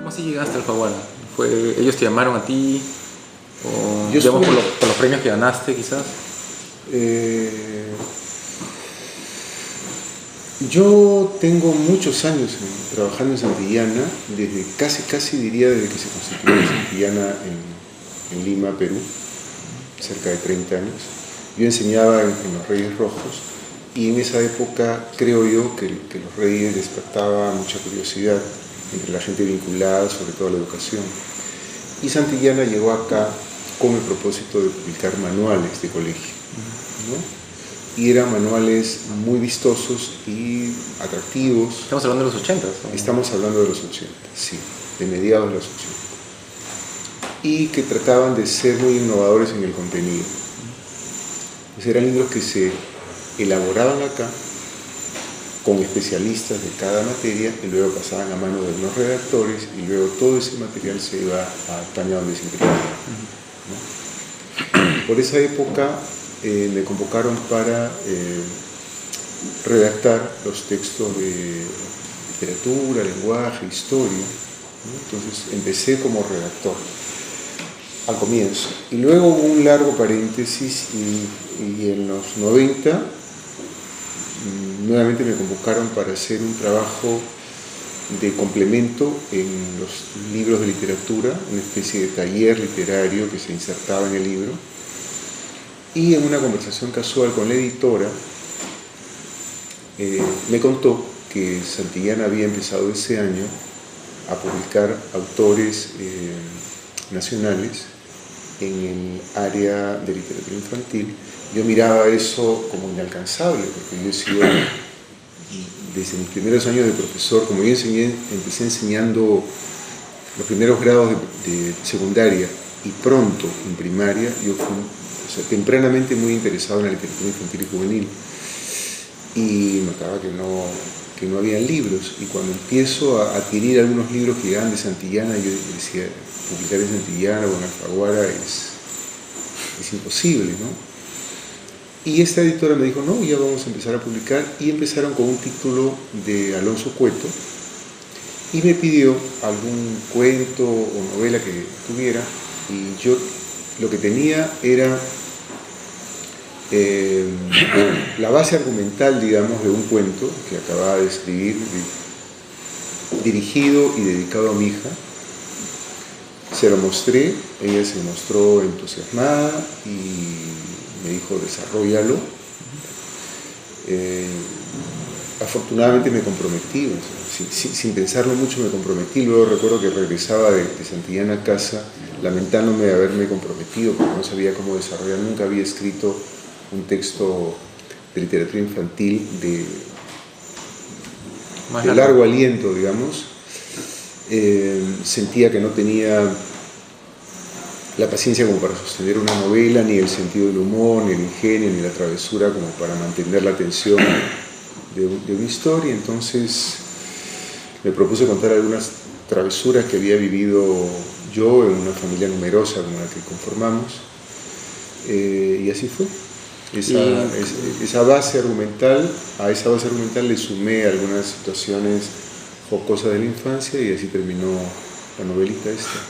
¿Cómo así llegaste al Jaguar? ¿Ellos te llamaron a ti? ¿O Yo digamos estuve... por los premios que ganaste quizás? Yo tengo muchos años trabajando en Santillana, desde casi diría desde que se constituyó Santillana en Lima, Perú, cerca de 30 años. Yo enseñaba en los Reyes Rojos y en esa época creo yo que los Reyes despertaba mucha curiosidad entre la gente vinculada, sobre todo a la educación. Y Santillana llegó acá con el propósito de publicar manuales de colegio, ¿no? Y eran manuales muy vistosos y atractivos. Estamos hablando de los 80, ¿no? Estamos hablando de los 80, sí, de mediados de los 80. Y que trataban de ser muy innovadores en el contenido. Pues eran libros que se elaboraban acá con especialistas de cada materia y luego pasaban a manos de unos redactores y luego todo ese material se iba a España donde se imprimía, ¿no? Por esa época me convocaron para redactar los textos de literatura, lenguaje, historia, ¿no? Entonces empecé como redactor al comienzo y luego hubo un largo paréntesis y en los 90 nuevamente me convocaron para hacer un trabajo de complemento en los libros de literatura, una especie de taller literario que se insertaba en el libro. Y en una conversación casual con la editora, me contó que Santillana había empezado ese año a publicar autores nacionales en el área de literatura infantil. Yo miraba eso como inalcanzable, porque yo he sido, desde mis primeros años de profesor, como yo empecé enseñando los primeros grados de secundaria y pronto en primaria, yo fui tempranamente muy interesado en la literatura infantil y juvenil y notaba que no había libros, y cuando empiezo a adquirir algunos libros que llegaban de Santillana, yo decía, publicar en Santillana o en Alfaguara es imposible, ¿no? Y esta editora me dijo, no, ya vamos a empezar a publicar, y empezaron con un título de Alonso Cueto y me pidió algún cuento o novela que tuviera, y yo lo que tenía era la base argumental, digamos, de un cuento que acababa de escribir, dirigido y dedicado a mi hija. Se lo mostré, ella se mostró entusiasmada y me dijo, desarróllalo. Afortunadamente me comprometí, sin pensarlo mucho me comprometí. Luego recuerdo que regresaba de Santillana a casa lamentándome de haberme comprometido porque no sabía cómo desarrollar, nunca había escrito un texto de literatura infantil de largo aliento, digamos. Sentía que no tenía la paciencia como para sostener una novela, ni el sentido del humor, ni el ingenio, ni la travesura como para mantener la atención de una historia. Entonces me propuse contar algunas travesuras que había vivido yo en una familia numerosa como la que conformamos, y así fue. A esa base argumental le sumé algunas situaciones jocosas de la infancia y así terminó la novelita esta.